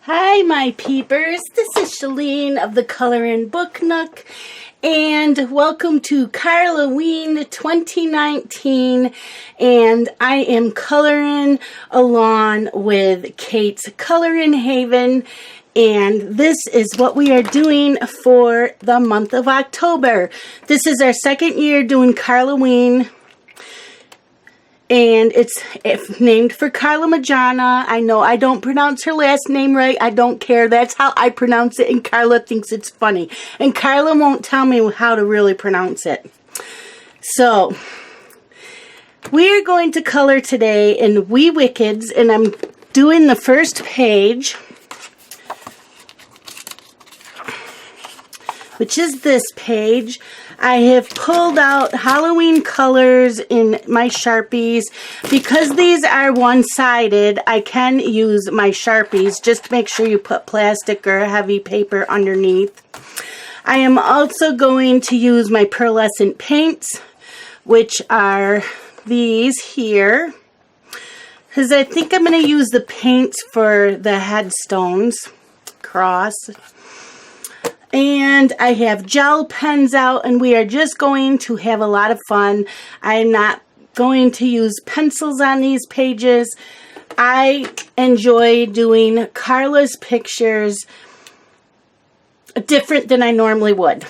Hi, my peepers. This is Shelleen of the Colorin' Book Nook, and welcome to Carloween 2019. And I am coloring along with Kate's Colorin' Haven, and this is what we are doing for the month of October. This is our second year doing Carloween. And it's named for Carla Majana. I know I don't pronounce her last name right. I don't care. That's how I pronounce it, and Carla thinks it's funny. And Carla won't tell me how to really pronounce it. So, we're going to color today in Wee Wickeds, and I'm doing the first page, which is this page. I have pulled out Halloween colors in my Sharpies. Because these are one-sided, I can use my Sharpies. Just make sure you put plastic or heavy paper underneath. I am also going to use my pearlescent paints, which are these here, because I think I'm going to use the paints for the headstones, cross. And I have gel pens out, and we are just going to have a lot of fun. I'm not going to use pencils on these pages. I enjoy doing Carla's pictures different than I normally would.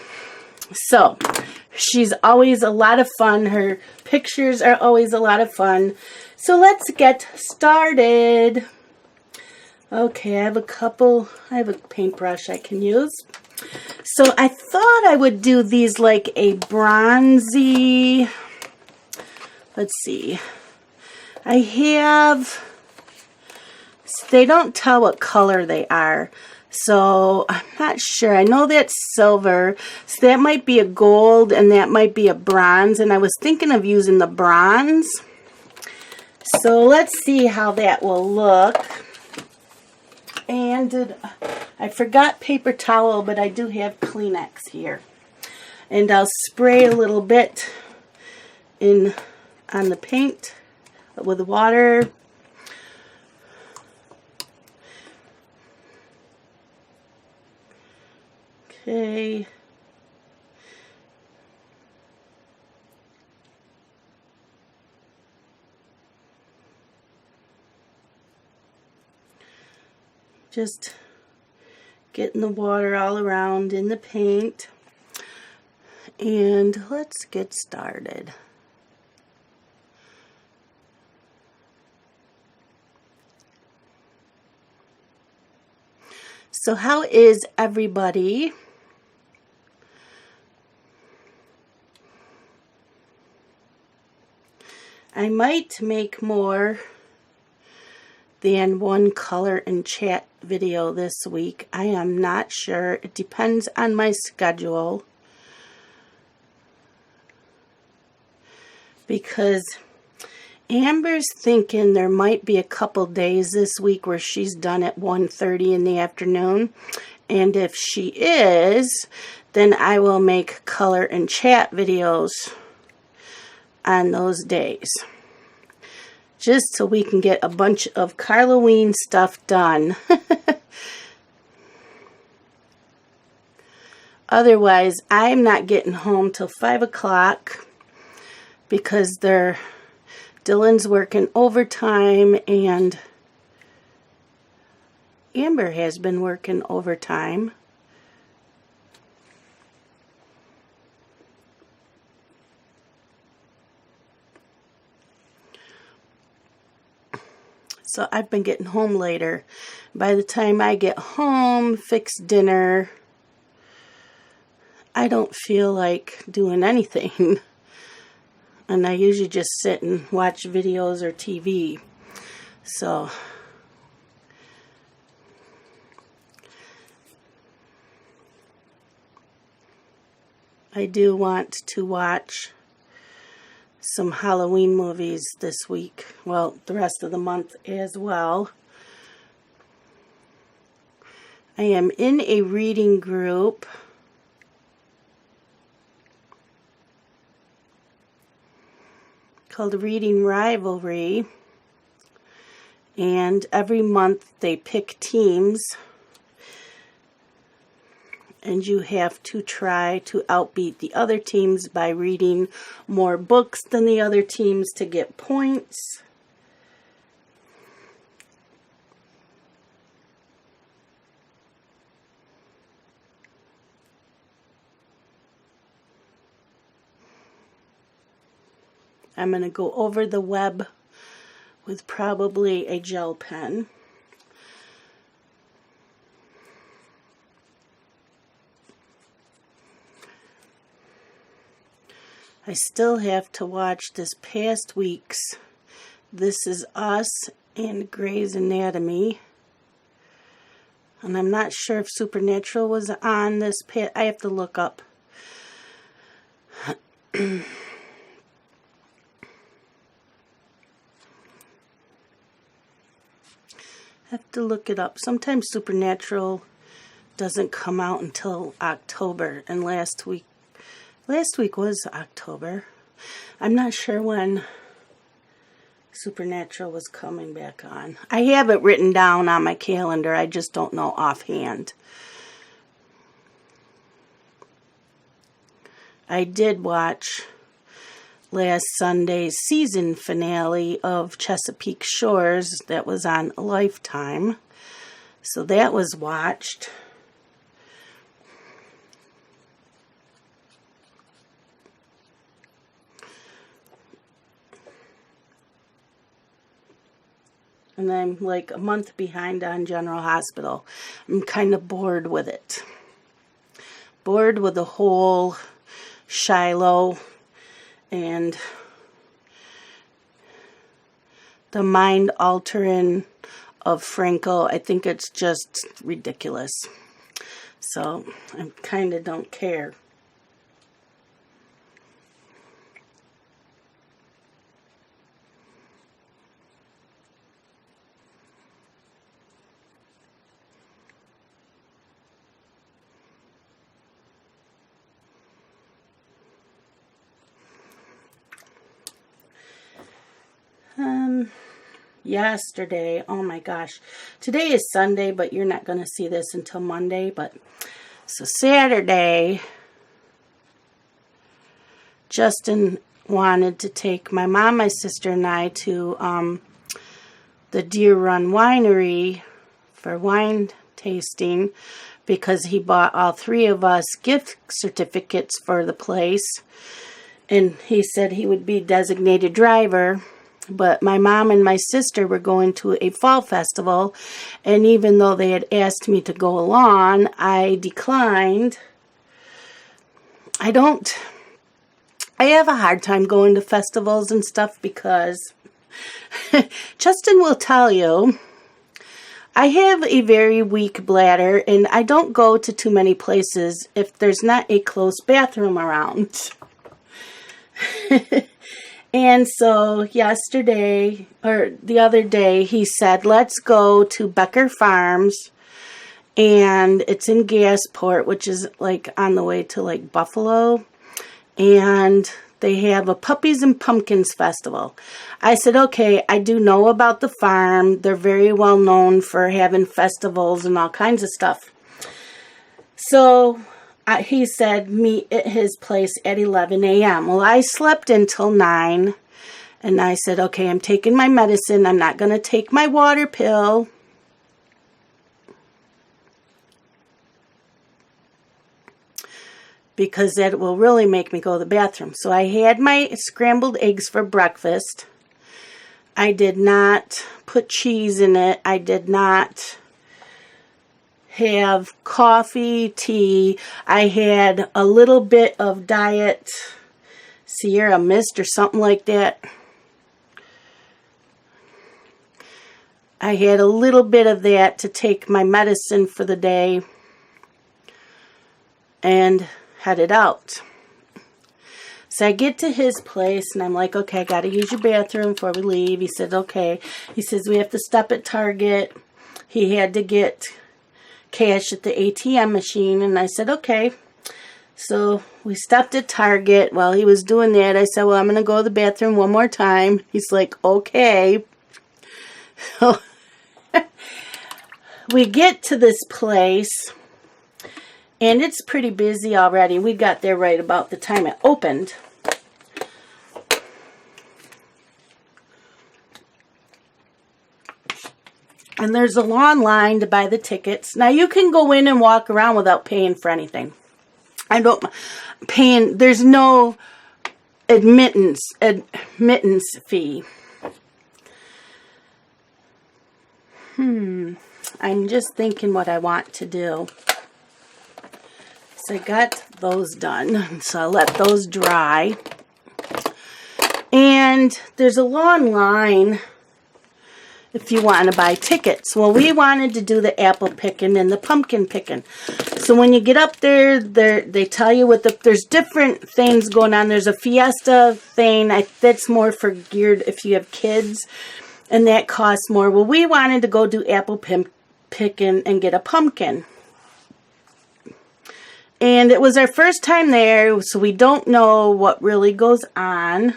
So, she's always a lot of fun. Her pictures are always a lot of fun. So, let's get started. Okay, I have a paintbrush I can use. So I thought I would do these like a bronzy, let's see, they don't tell what color they are, so I'm not sure. I know that's silver, so that might be a gold and that might be a bronze, and I was thinking of using the bronze. So let's see how that will look. And I forgot paper towel, but I do have Kleenex here. And I'll spray a little bit on the paint with water. Okay. Just getting the water all around in the paint. And let's get started. So how is everybody? I might make more than one color and chat video this week. I am not sure. It depends on my schedule, because Amber's thinking there might be a couple days this week where she's done at 1:30 in the afternoon, and if she is, then I will make color and chat videos on those days, just so we can get a bunch of Carloween stuff done. Otherwise, I'm not getting home till 5 o'clock because Dylan's working overtime and Amber has been working overtime. So I've been getting home later. By the time I get home, fix dinner, I don't feel like doing anything. And I usually just sit and watch videos or TV. So I do want to watch some Halloween movies this week. Well, the rest of the month as well. I am in a reading group called Reading Rivalry, and every month they pick teams and you have to try to outbeat the other teams by reading more books than the other teams to get points. I'm going to go over the web with probably a gel pen. I still have to watch this past week's This Is Us and Grey's Anatomy. And I'm not sure if Supernatural was on this past. I have to look up. Have to look it up. Sometimes Supernatural doesn't come out until October, and last week was October. I'm not sure when Supernatural was coming back on. I have it written down on my calendar. I just don't know offhand. I did watch last Sunday's season finale of Chesapeake Shores that was on Lifetime. So that was watched. And I'm like a month behind on General Hospital. I'm kind of bored with it. Bored with the whole Shiloh and the mind altering of Franco. I think it's just ridiculous. So I kind of don't care. Yesterday, oh my gosh, today is Sunday, but you're not going to see this until Monday. But so Saturday, Justin wanted to take my mom, my sister, and I to the Deer Run Winery for wine tasting, because he bought all three of us gift certificates for the place, and he said he would be designated driver. But my mom and my sister were going to a fall festival, and even though they had asked me to go along, I declined. I have a hard time going to festivals and stuff because Justin will tell you, I have a very weak bladder, and I don't go to too many places if there's not a close bathroom around. And so yesterday, or the other day, he said, let's go to Becker Farms, and it's in Gasport, which is like on the way to like Buffalo, and they have a Puppies and Pumpkins festival. I said, okay, I do know about the farm. They're very well known for having festivals and all kinds of stuff. So he said meet at his place at 11 a.m. Well, I slept until 9, and I said, okay, I'm taking my medicine. I'm not going to take my water pill. Because that will really make me go to the bathroom. So I had my scrambled eggs for breakfast. I did not put cheese in it. I did not have coffee, tea. I had a little bit of Diet Sierra Mist or something like that. I had a little bit of that to take my medicine for the day and headed out. So I get to his place and I'm like, okay, I got to use your bathroom before we leave. He said, okay. He says, we have to stop at Target. He had to get cash at the ATM machine, and I said, okay. So we stopped at Target. While he was doing that, I said, well, I'm going to go to the bathroom one more time. He's like, okay. So we get to this place, And it's pretty busy already. We got there right about the time it opened. And there's a long line to buy the tickets. Now you can go in and walk around without paying for anything. There's no admittance fee. I'm just thinking what I want to do. So I got those done. So I let those dry. And there's a long line if you want to buy tickets. Well, we wanted to do the apple picking and the pumpkin picking. So when you get up there, they tell you there's different things going on. There's a fiesta thing that's more for geared if you have kids, and that costs more. Well, we wanted to go do apple picking and get a pumpkin. And it was our first time there, so we don't know what really goes on.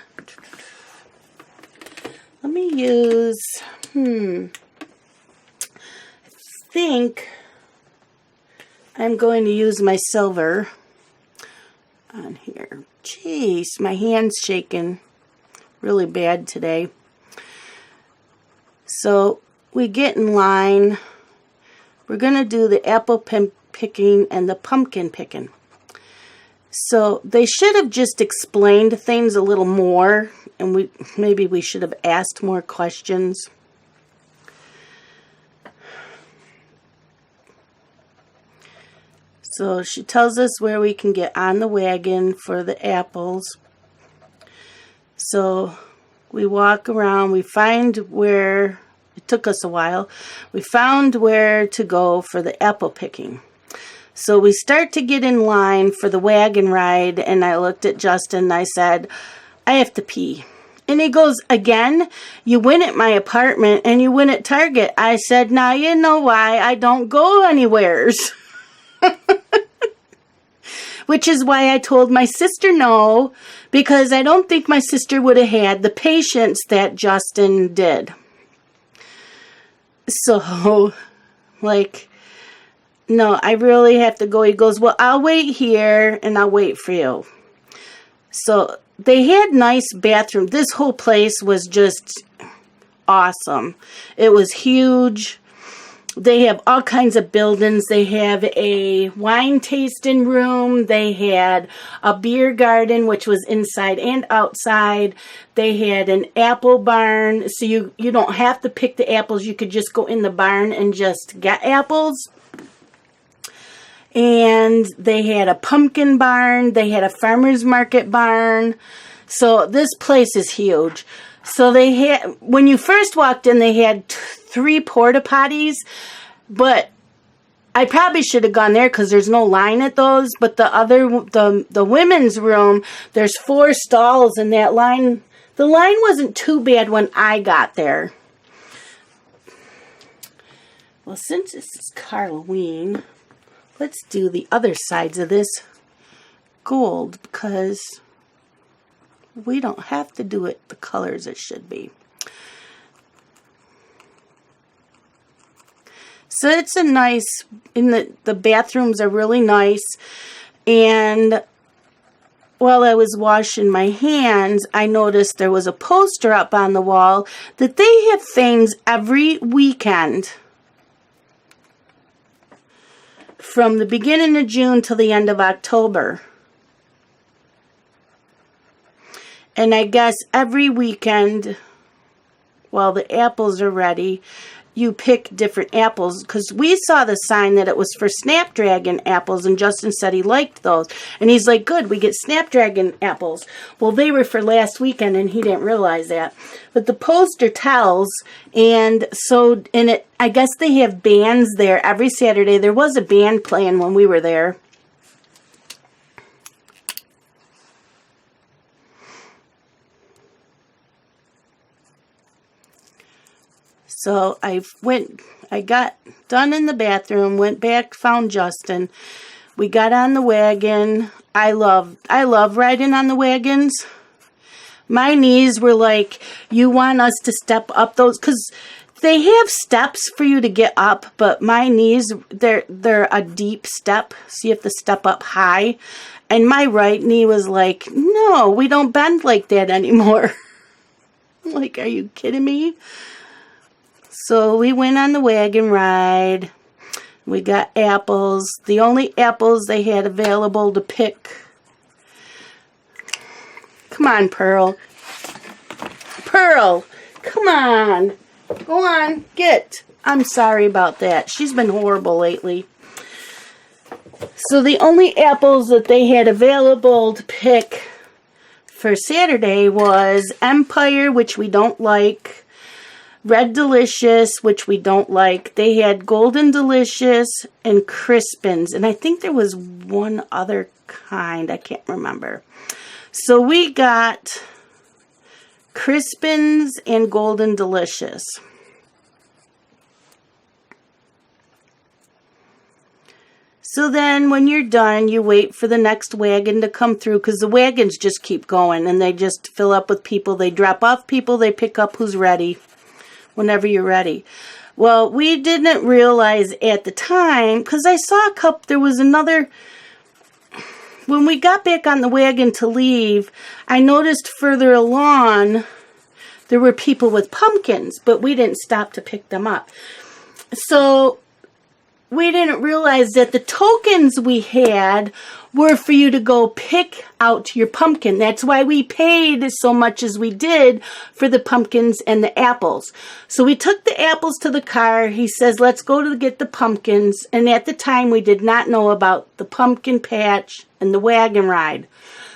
Let me use, I think I'm going to use my silver on here. Jeez, my hand's shaking really bad today. So we get in line. We're going to do the apple picking and the pumpkin picking. So they should have just explained things a little more, and maybe we should have asked more questions. So she tells us where we can get on the wagon for the apples. So we walk around, we find where, it took us a while, we found where to go for the apple picking. So we start to get in line for the wagon ride, and I looked at Justin and I said, I have to pee. And he goes, again? You went at my apartment and you went at Target. I said, now you know why I don't go anywheres. Which is why I told my sister no, because I don't think my sister would have had the patience that Justin did. So, no, I really have to go. He goes, well, I'll wait here and I'll wait for you. So they had nice bathrooms. This whole place was just awesome. It was huge. They have all kinds of buildings. They have a wine tasting room. They had a beer garden, which was inside and outside. They had an apple barn. So you don't have to pick the apples. You could just go in the barn and just get apples. And they had a pumpkin barn. They had a farmer's market barn. So this place is huge. So they had, when you first walked in, they had 3 porta potties, but I probably should have gone there because there's no line at those. But the women's room, there's 4 stalls in that line. The line wasn't too bad when I got there. Well, since this is Halloween, let's do the other sides of this gold because we don't have to do it the colors it should be. So it's a nice, the bathrooms are really nice. And while I was washing my hands, I noticed there was a poster up on the wall that they have things every weekend. From the beginning of June till the end of October. And I guess every weekend, while the apples are ready, you pick different apples. Because we saw the sign that it was for Snapdragon apples, and Justin said he liked those. And he's like, good, we get Snapdragon apples. Well, they were for last weekend, and he didn't realize that. But the poster tells, and so, I guess they have bands there every Saturday. There was a band playing when we were there. So I got done in the bathroom, went back, found Justin. We got on the wagon. I love riding on the wagons. My knees were like, you want us to step up those, because They have steps for you to get up, but my knees, they're a deep step, so you have to step up high. And my right knee was like, no, we don't bend like that anymore. Like, are you kidding me? So we went on the wagon ride. We got apples. The only apples they had available to pick. Come on, Pearl. Pearl, come on. Go on, get. I'm sorry about that. She's been horrible lately. So the only apples that they had available to pick for Saturday was Empire, which we don't like. Red Delicious, which we don't like. They had Golden Delicious and Crispins. And I think there was one other kind. I can't remember. So we got Crispins and Golden Delicious. So then when you're done, you wait for the next wagon to come through, because the wagons just keep going and they just fill up with people. They drop off people, they pick up who's ready whenever you're ready. Well, we didn't realize at the time, because I saw a couple, there was another, when we got back on the wagon to leave, I noticed further along there were people with pumpkins, but we didn't stop to pick them up. So we didn't realize that the tokens we had were for you to go pick out your pumpkin. That's why we paid so much as we did for the pumpkins and the apples. So we took the apples to the car. He says, let's go to get the pumpkins. And at the time, we did not know about the pumpkin patch and the wagon ride.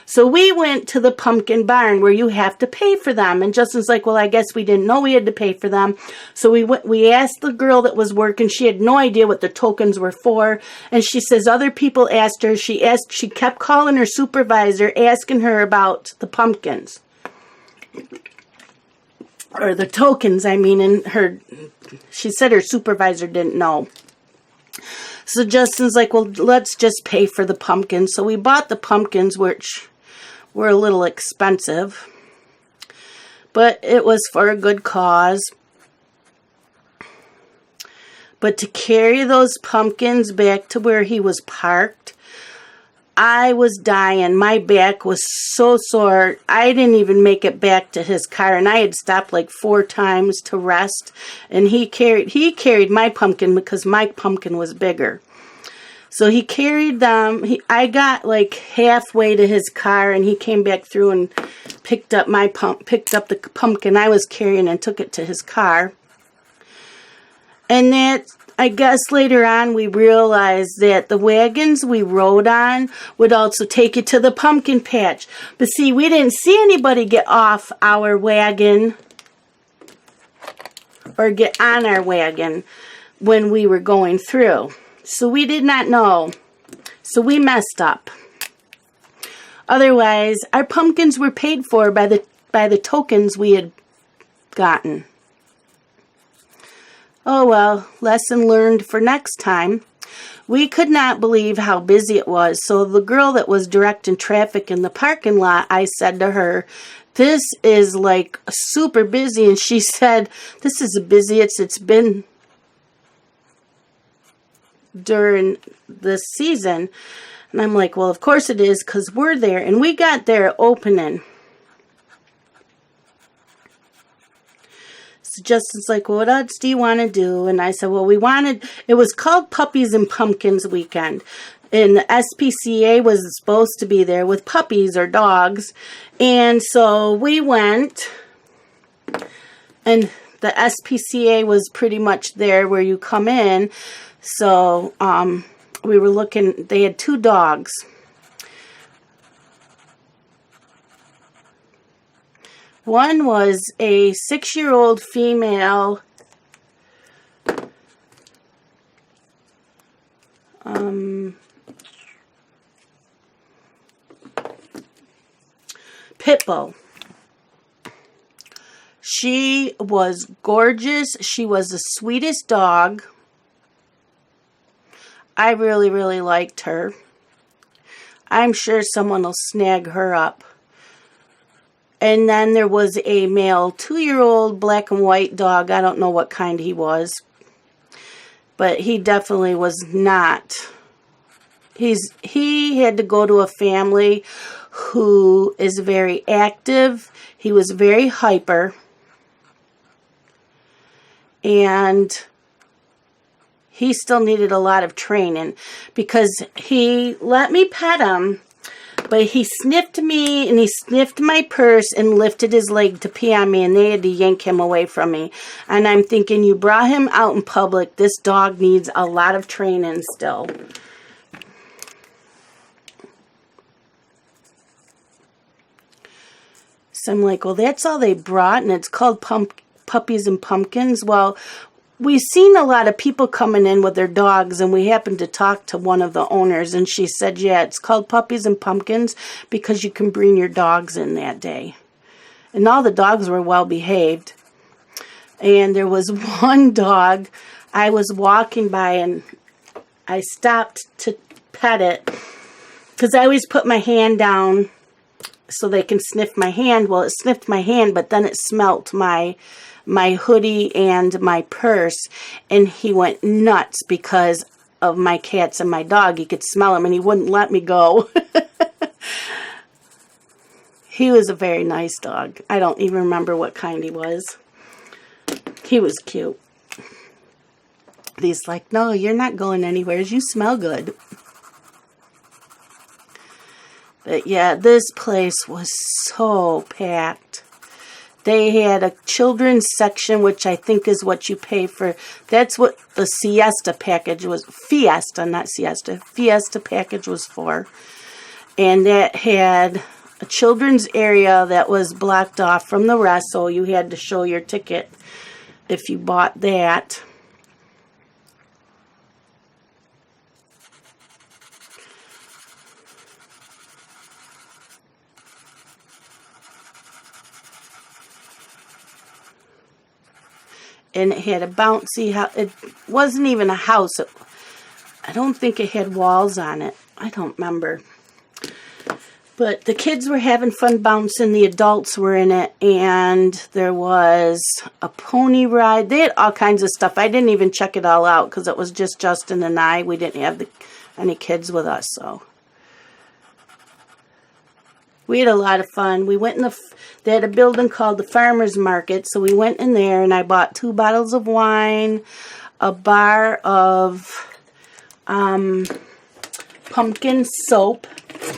So we went to the pumpkin barn where you have to pay for them. And Justin's like, well, I guess we didn't know we had to pay for them. So we asked the girl that was working. She had no idea what the tokens were for. And she says other people asked her. She kept calling her supervisor, asking her about the pumpkins. Or the tokens, I mean. And she said her supervisor didn't know. So Justin's like, well, let's just pay for the pumpkins. So we bought the pumpkins, which were a little expensive, but it was for a good cause. But to carry those pumpkins back to where he was parked, I was dying. My back was so sore. I didn't even make it back to his car, and I had stopped like 4 times to rest. And he carried my pumpkin because my pumpkin was bigger. So he carried them. I got like halfway to his car, and he came back through and picked up the pumpkin I was carrying and took it to his car. And that, I guess later on we realized that the wagons we rode on would also take you to the pumpkin patch. But see, we didn't see anybody get off our wagon or get on our wagon when we were going through. So we did not know. So we messed up. Otherwise, our pumpkins were paid for by the tokens we had gotten. Oh well, lesson learned for next time. We could not believe how busy it was. So the girl that was directing traffic in the parking lot, I said to her, this is like super busy. And she said, this is the busiest it's been during this season. And I'm like, well, of course it is, because we're there. And we got there opening. So Justin's like, well, what else do you want to do? And I said, well, it was called Puppies and Pumpkins Weekend. And the SPCA was supposed to be there with puppies or dogs. And so we went, and the SPCA was pretty much there where you come in. So we were looking, they had 2 dogs. One was a 6-year-old female pit bull. She was gorgeous. She was the sweetest dog. I really, really liked her. I'm sure someone will snag her up And then there was a male 2-year-old black and white dog. I don't know what kind he was, but he definitely was not. He had to go to a family who is very active. He was very hyper. And he still needed a lot of training because he let me pet him, but he sniffed me and he sniffed my purse and lifted his leg to pee on me, and they had to yank him away from me. And I'm thinking, you brought him out in public. This dog needs a lot of training still. So I'm like, well, that's all they brought, and it's called Puppies and Pumpkins. Well, we've seen a lot of people coming in with their dogs, and we happened to talk to one of the owners, and she said, yeah, it's called Puppies and Pumpkins because you can bring your dogs in that day. And all the dogs were well behaved. And there was one dog, I was walking by, and I stopped to pet it because I always put my hand down so they can sniff my hand. Well, it sniffed my hand, but then it smelt my hoodie and my purse, and he went nuts because of my cats and my dog. He could smell them, and he wouldn't let me go. He was a very nice dog. I don't even remember what kind he was. He was cute. He's like, no, you're not going anywhere. You smell good. But yeah, this place was so packed. They had a children's section, which I think is what you pay for. That's what the siesta package was. Fiesta, not siesta. Fiesta package was for. And that had a children's area that was blocked off from the rest, so you had to show your ticket if you bought that. And it had a bouncy house. It wasn't even a house. I don't think it had walls on it. I don't remember. But the kids were having fun bouncing. The adults were in it. And there was a pony ride. They had all kinds of stuff. I didn't even check it all out because it was just Justin and I. We didn't have any kids with us, so. We had a lot of fun. We went in they had a building called the Farmer's Market, so we went in there, and I bought 2 bottles of wine, a bar of pumpkin soap,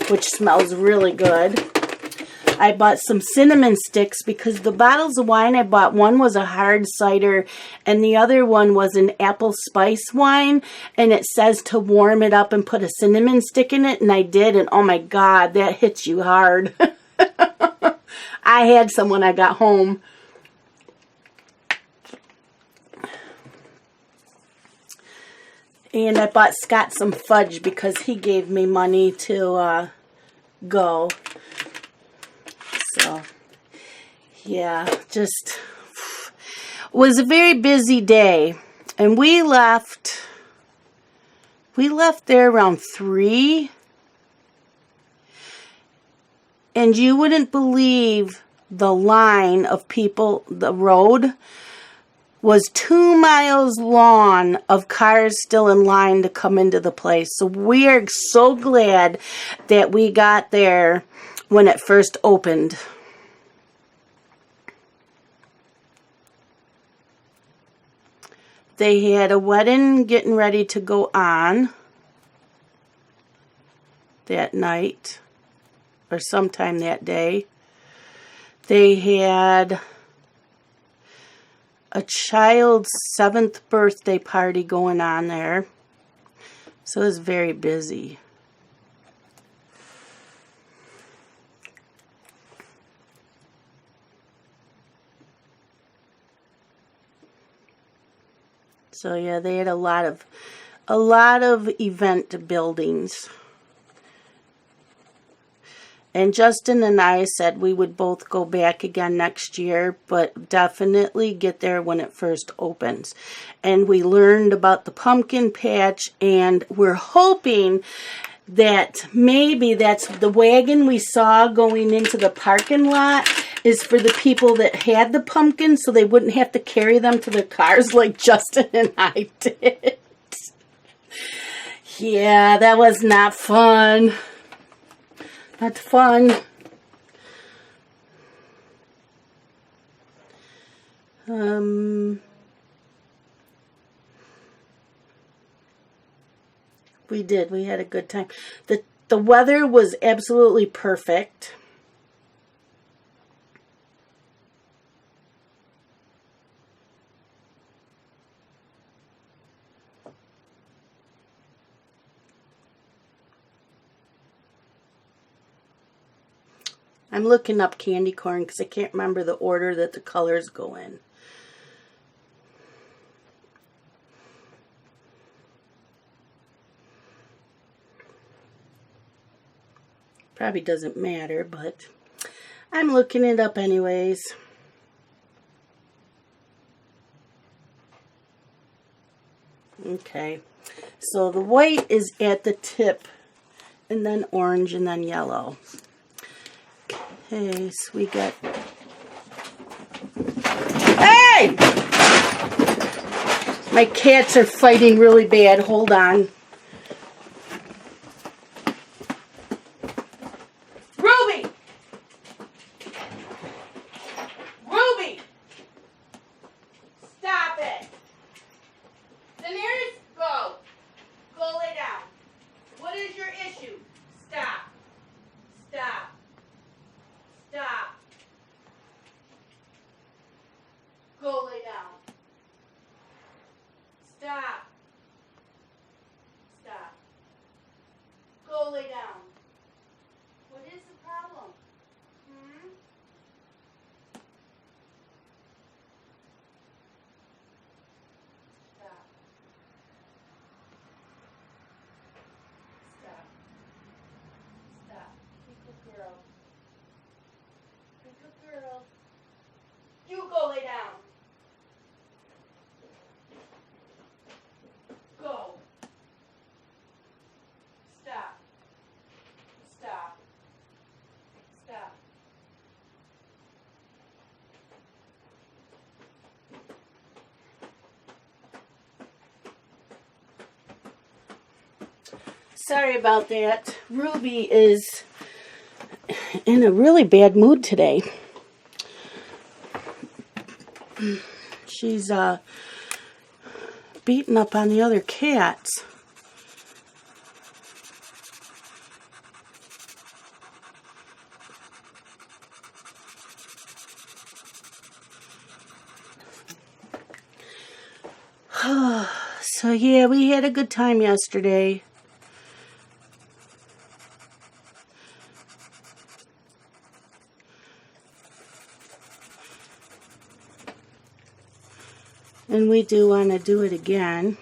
which smells really good. I bought some cinnamon sticks because the bottles of wine I bought, one was a hard cider and the other one was an apple spice wine, and it says to warm it up and put a cinnamon stick in it, and I did, and oh my God, that hits you hard. I had some when I got home. And I bought Scott some fudge because he gave me money to go. So, yeah, just was a very busy day. And we left there around 3. And you wouldn't believe the line of people. The road was 2 miles long of cars still in line to come into the place. So we are so glad that we got there when it first opened. They had a wedding getting ready to go on that night or sometime that day. They had a child's 7th birthday party going on there. So it was very busy. So yeah, they had a lot of event buildings. And Justin and I said we would both go back again next year, but definitely get there when it first opens. And we learned about the pumpkin patch, and we're hoping that maybe that's the wagon we saw going into the parking lot is for the people that had the pumpkins so they wouldn't have to carry them to their cars like Justin and I did. Yeah, that was not fun. Not fun. We did. We had a good time. The weather was absolutely perfect. I'm looking up candy corn because I can't remember the order that the colors go in. Probably doesn't matter, but I'm looking it up anyways. Okay, so the white is at the tip, and then orange, and then yellow. Okay, so we got... Hey! My cats are fighting really bad. Hold on. Ruby! Ruby! Stop it! Daenerys, go! Go lay down. What is your issue? Stop. Stop. Stop. Go lay down. Stop. Stop. Go lay down. What is the problem? Stop. Stop. Stop. Be a good girl. Be a good girl. You go lay down. Go. Stop. Stop. Stop. Sorry about that. Ruby is in a really bad mood today. She's beating up on the other cats. So yeah, we had a good time yesterday. And we do want to do it again.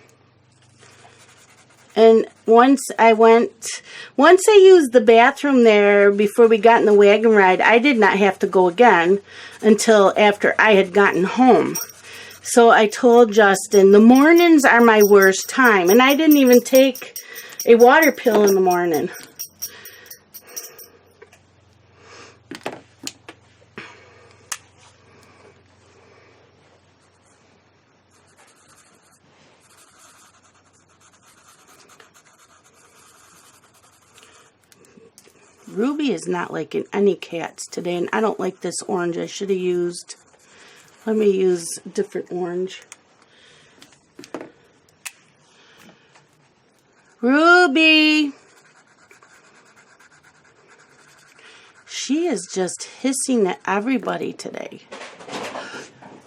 And once I used the bathroom there before we got in the wagon ride, I did not have to go again until after I had gotten home. So I told Justin, the mornings are my worst time. And I didn't even take a water pill in the morning. Ruby is not liking any cats today, and I don't like this orange. I should have used, let me use a different orange. Ruby! She is just hissing at everybody today.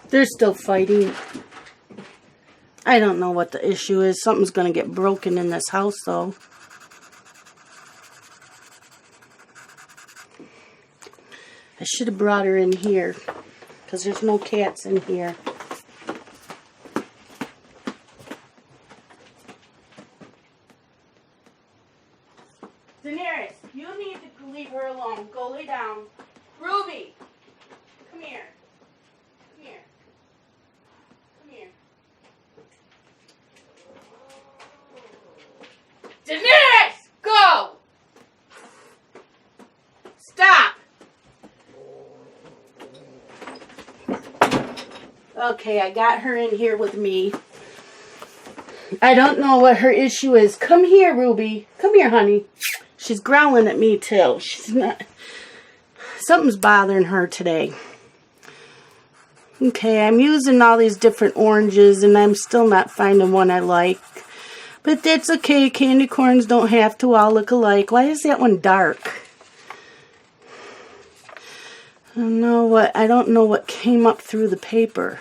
They're still fighting. I don't know what the issue is. Something's going to get broken in this house, though. I should have brought her in here, because there's no cats in here. Daenerys, you need to leave her alone. Go lay down. Ruby, come here. Come here. Come here. Daenerys, go! Stop! Okay, I got her in here with me. I don't know what her issue is. Come here, Ruby. Come here, honey. She's growling at me, too. She's not... Something's bothering her today. Okay, I'm using all these different oranges, and I'm still not finding one I like. But that's okay. Candy corns don't have to all look alike. Why is that one dark? I don't know what came up through the paper.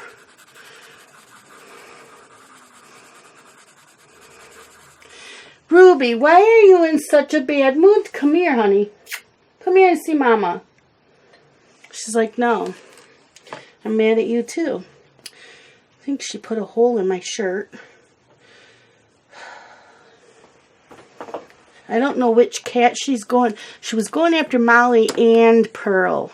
Ruby, why are you in such a bad mood? Come here, honey. Come here and see Mama. She's like, no. I'm mad at you, too. I think she put a hole in my shirt. I don't know which cat she's going. She was going after Molly and Pearl.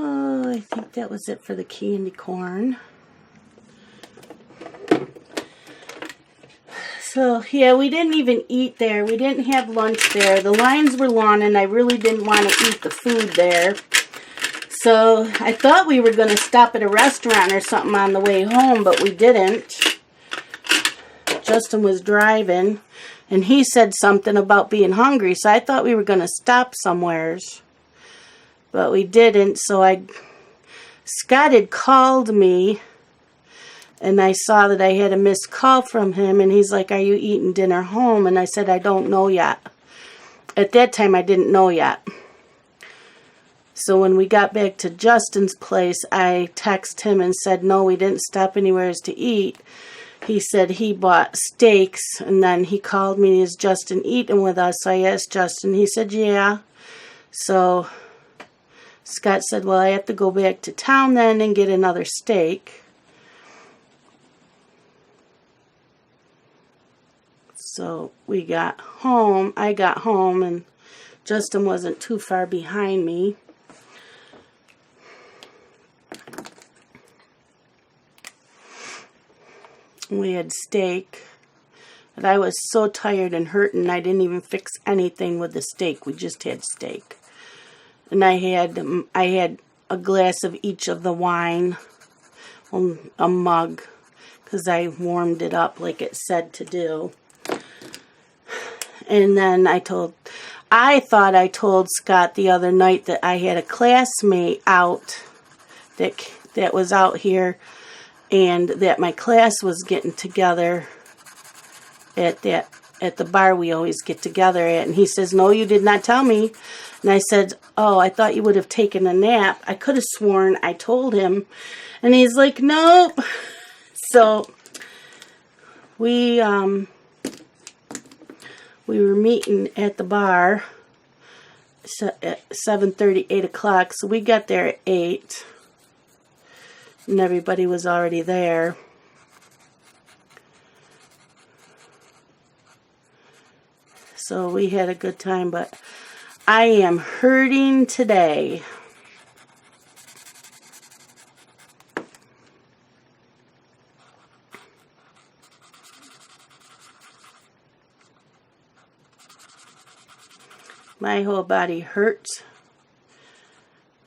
Oh, I think that was it for the candy corn. So, yeah, we didn't even eat there. We didn't have lunch there. The lines were long, and I really didn't want to eat the food there. So, I thought we were going to stop at a restaurant or something on the way home, but we didn't. Justin was driving, and he said something about being hungry, so I thought we were going to stop somewheres. But we didn't, so Scott had called me, and I saw that I had a missed call from him, and he's like, are you eating dinner home? And I said, I don't know yet. At that time, I didn't know yet. So when we got back to Justin's place, I texted him and said, no, we didn't stop anywhere to eat. He said he bought steaks, and then he called me, is Justin eating with us? So I asked Justin, he said, yeah. So Scott said, well, I have to go back to town then and get another steak. So we got home. I got home, and Justin wasn't too far behind me. We had steak. But I was so tired and hurting, I didn't even fix anything with the steak. We just had steak. And I had a glass of each of the wine, a mug, because I warmed it up like it said to do. And then I thought I told Scott the other night that I had a classmate out that was out here, and that my class was getting together at the bar we always get together at. And he says, no, you did not tell me. And I said, oh, I thought you would have taken a nap. I could have sworn I told him. And he's like, nope. So we were meeting at the bar at 7:30, 8 o'clock. So we got there at 8. And everybody was already there. So we had a good time, but I am hurting today. My whole body hurts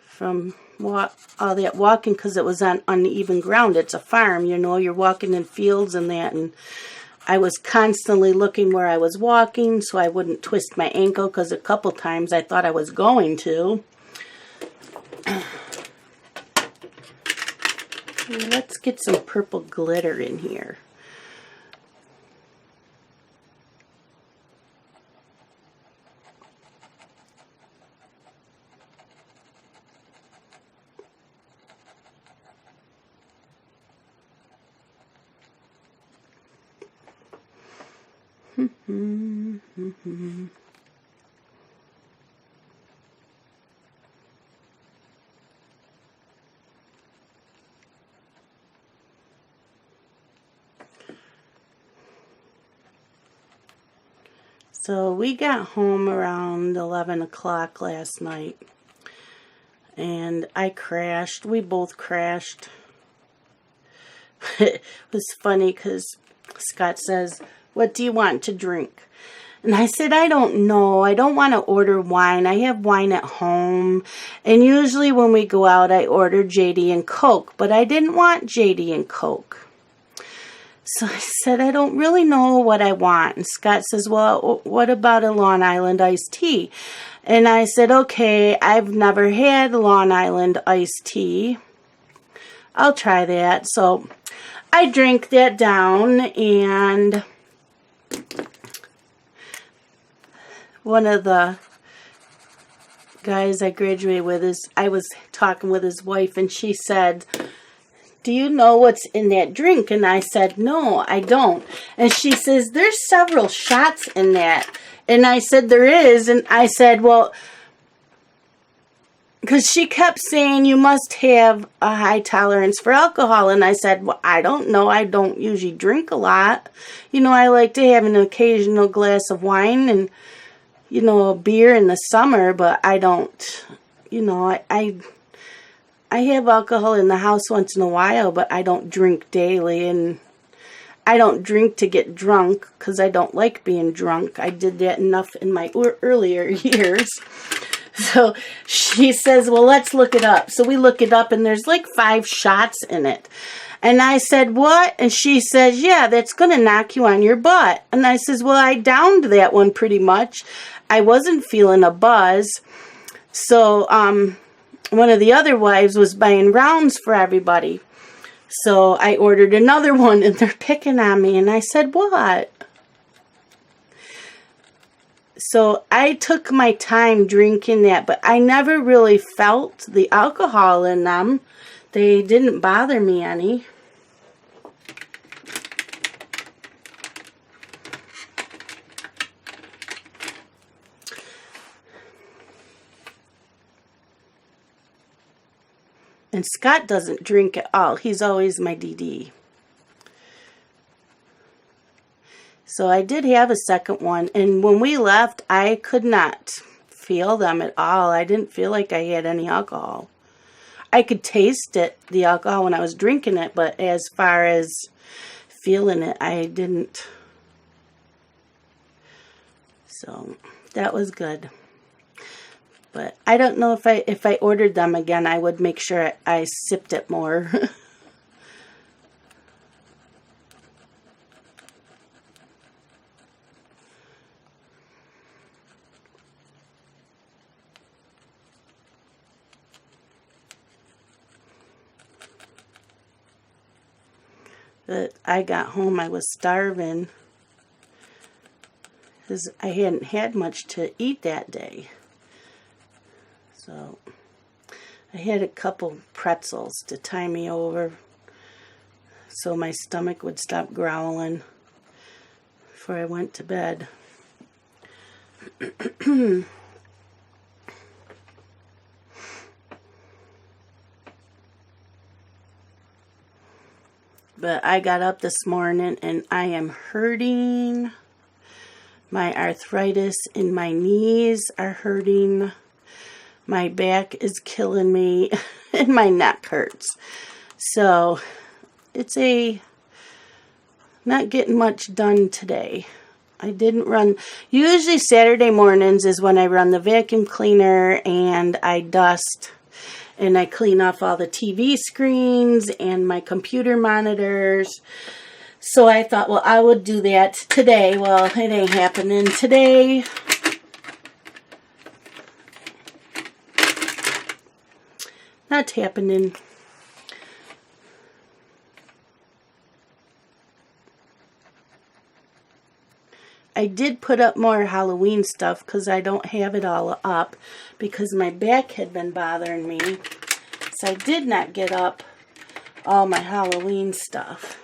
from all that walking, because it was on uneven ground. It's a farm, you know, you're walking in fields and that, and I was constantly looking where I was walking so I wouldn't twist my ankle, because a couple times I thought I was going to. Let's get some purple glitter in here. So we got home around 11 o'clock last night. And I crashed. We both crashed. It was funny because Scott says, "What do you want to drink?" And I said, "I don't know. I don't want to order wine. I have wine at home. And usually when we go out, I order JD and Coke. But I didn't want JD and Coke." So I said, "I don't really know what I want." And Scott says, "Well, what about a Long Island iced tea?" And I said, "Okay, I've never had Long Island iced tea. I'll try that." So I drank that down, and one of the guys I graduated with I was talking with his wife, and she said, "Do you know what's in that drink?" And I said, "No, I don't." And she says, "There's several shots in that." And I said, "There is." And I said, "Well," because she kept saying you must have a high tolerance for alcohol. And I said, "Well, I don't know. I don't usually drink a lot. I like to have an occasional glass of wine and, a beer in the summer, but I don't, I have alcohol in the house once in a while, but I don't drink daily, and I don't drink to get drunk because I don't like being drunk. I did that enough in my earlier years." So she says, "Well, let's look it up." So we look it up, and there's like 5 shots in it. And I said, "What?" And she says, "Yeah, that's going to knock you on your butt." And I says, "Well, I downed that one pretty much. I wasn't feeling a buzz." So one of the other wives was buying rounds for everybody. So I ordered another one, and they're picking on me. And I said, "What?" So I took my time drinking that, but I never really felt the alcohol in them. They didn't bother me any. And Scott doesn't drink at all. He's always my DD. So I did have a second one, and when we left, I could not feel them at all. I didn't feel like I had any alcohol. I could taste it, the alcohol, when I was drinking it, but as far as feeling it, I didn't. So that was good. But I don't know if I ordered them again, I would make sure I sipped it more. But I got home, I was starving because I hadn't had much to eat that day. So I had a couple pretzels to tie me over so my stomach would stop growling before I went to bed. But I got up this morning and I am hurting. My arthritis in my knees are hurting. My back is killing me and my neck hurts. So it's not getting much done today. I didn't run. Usually Saturday mornings is when I run the vacuum cleaner and I dust. And I clean off all the TV screens and my computer monitors. So I thought, well, I would do that today. Well, it ain't happening today. Not happening. I did put up more Halloween stuff because I don't have it all up because my back had been bothering me. So I did not get up all my Halloween stuff.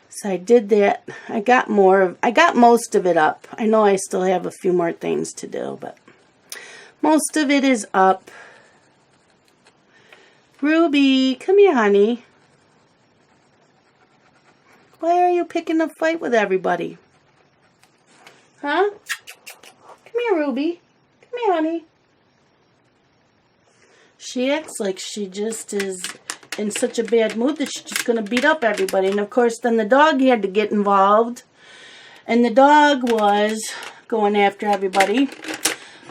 So I did that. I got most of it up. I know I still have a few more things to do, but most of it is up. Ruby, come here, honey. Why are you picking a fight with everybody? Huh? Come here, Ruby. Come here, honey. She acts like she just is in such a bad mood that she's just going to beat up everybody. And, of course, then the dog had to get involved. And the dog was going after everybody.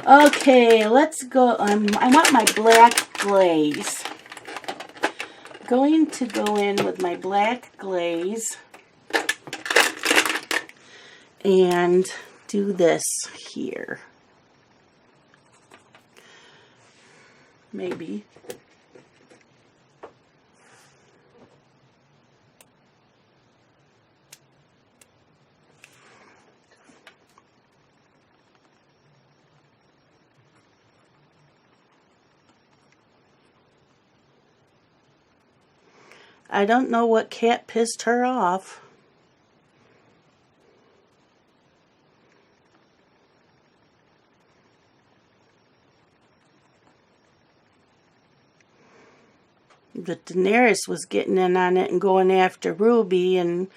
Okay, let's go. I want my black glaze. Going to go in with my black glaze and do this here. Maybe. I don't know what cat pissed her off. But Daenerys was getting in on it and going after Ruby, and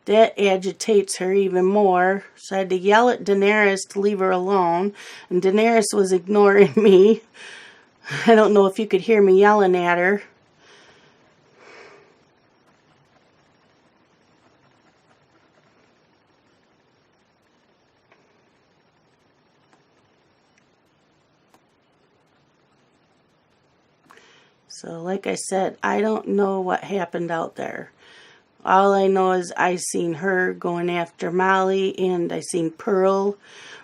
that agitates her even more. So I had to yell at Daenerys to leave her alone, and Daenerys was ignoring me. I don't know if you could hear me yelling at her. So like I said, I don't know what happened out there. All I know is I seen her going after Molly, and I seen Pearl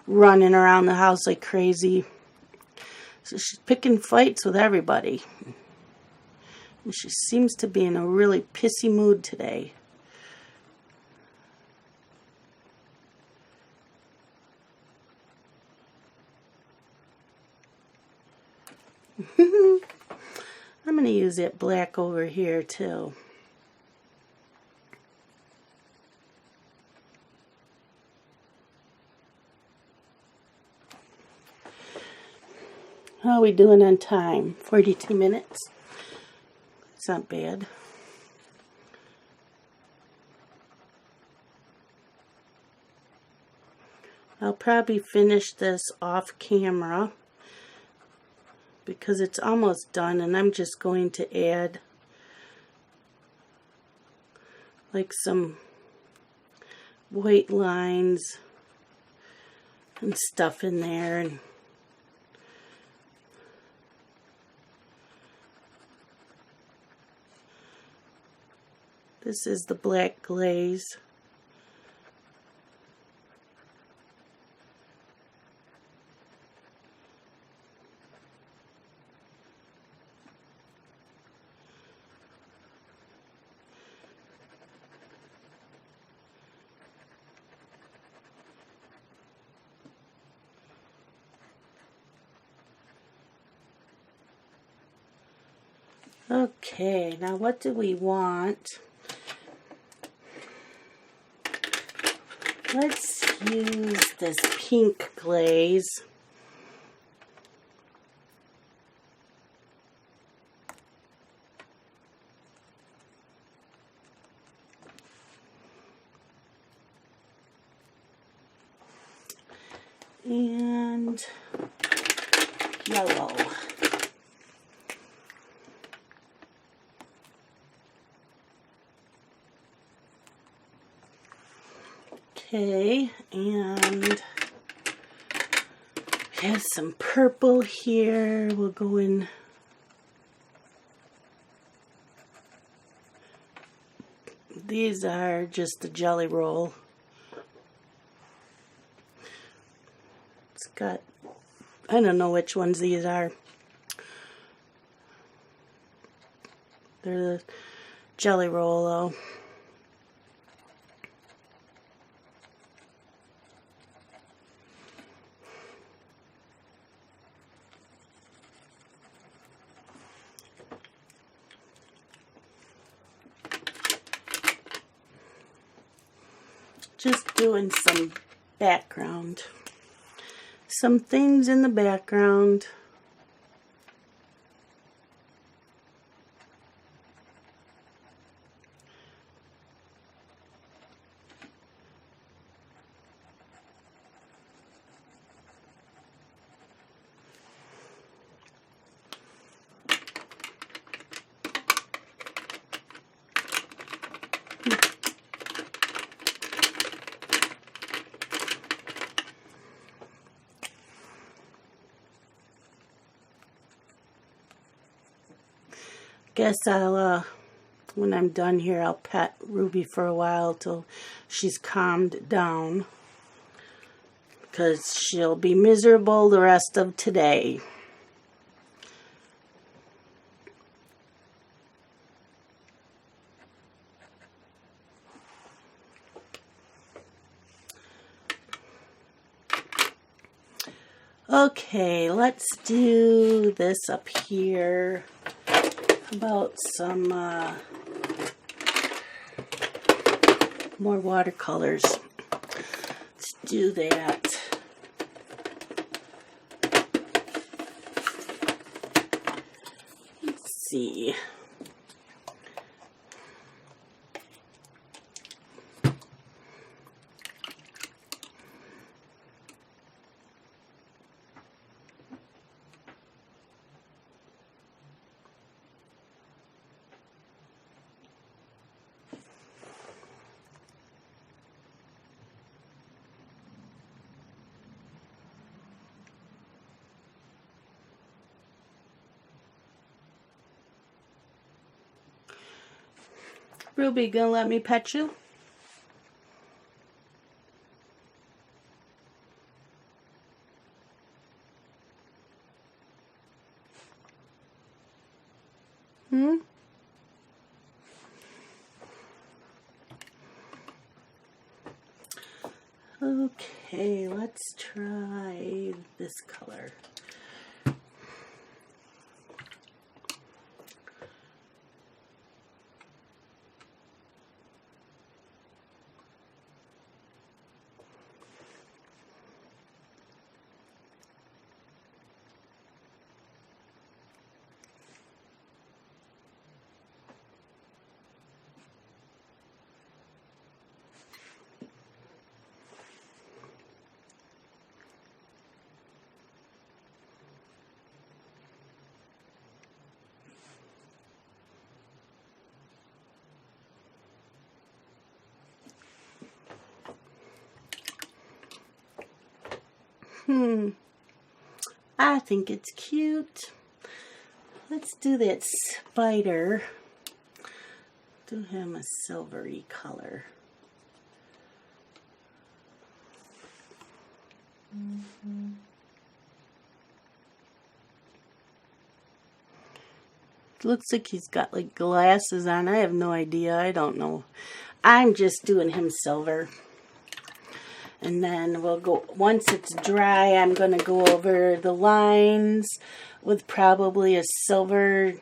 running around the house like crazy. So she's picking fights with everybody. And she seems to be in a really pissy mood today. I'm going to use that black over here too. How are we doing on time? 42 minutes. It's not bad. I'll probably finish this off camera because it's almost done, and I'm just going to add like some white lines and stuff in there. And this is the black glaze. Okay, now what do we want? Let's use this pink glaze. And yellow. Okay, and we have some purple here. We'll go in these are just the jelly roll. It's got, I don't know which ones these are. They're the jelly roll though. Just doing some background. Some things in the background. guess I'll, when I'm done here, I'll pet Ruby for a while till she's calmed down, because she'll be miserable the rest of today. Okay, let's do this up here. How about some more watercolors? Let's do that. Let's see. Ruby, gonna let me pet you? Okay, let's try this color. I think it's cute. Let's do that spider. Do him a silvery color. Looks like he's got like glasses on. I have no idea. I don't know. I'm just doing him silver. And then we'll go, once it's dry, I'm going to go over the lines with probably a silver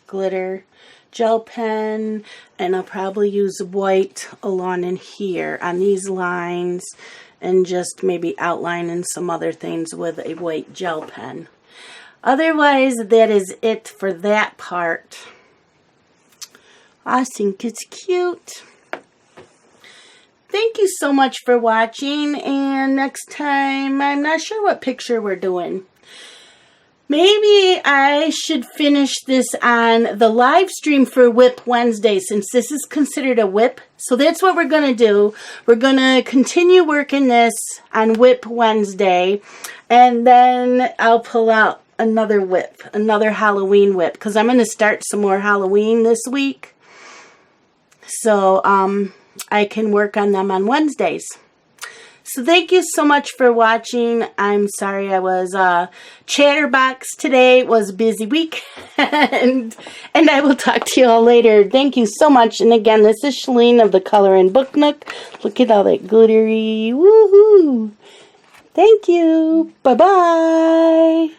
glitter gel pen. And I'll probably use white along in here on these lines. And just maybe outlining some other things with a white gel pen. Otherwise, that is it for that part. I think it's cute. Thank you so much for watching, and next time, I'm not sure what picture we're doing. Maybe I should finish this on the live stream for Whip Wednesday, since this is considered a whip. So that's what we're going to do. We're going to continue working this on Whip Wednesday, and then I'll pull out another whip, another Halloween whip, because I'm going to start some more Halloween this week. So, I can work on them on Wednesdays. So thank you so much for watching. I'm sorry I was chatterbox today. It was a busy week. and I will talk to you all later. Thank you so much. And again, this is Shelleen of the Color and Book Nook. Look at all that glittery. Woohoo! Thank you. Bye-bye.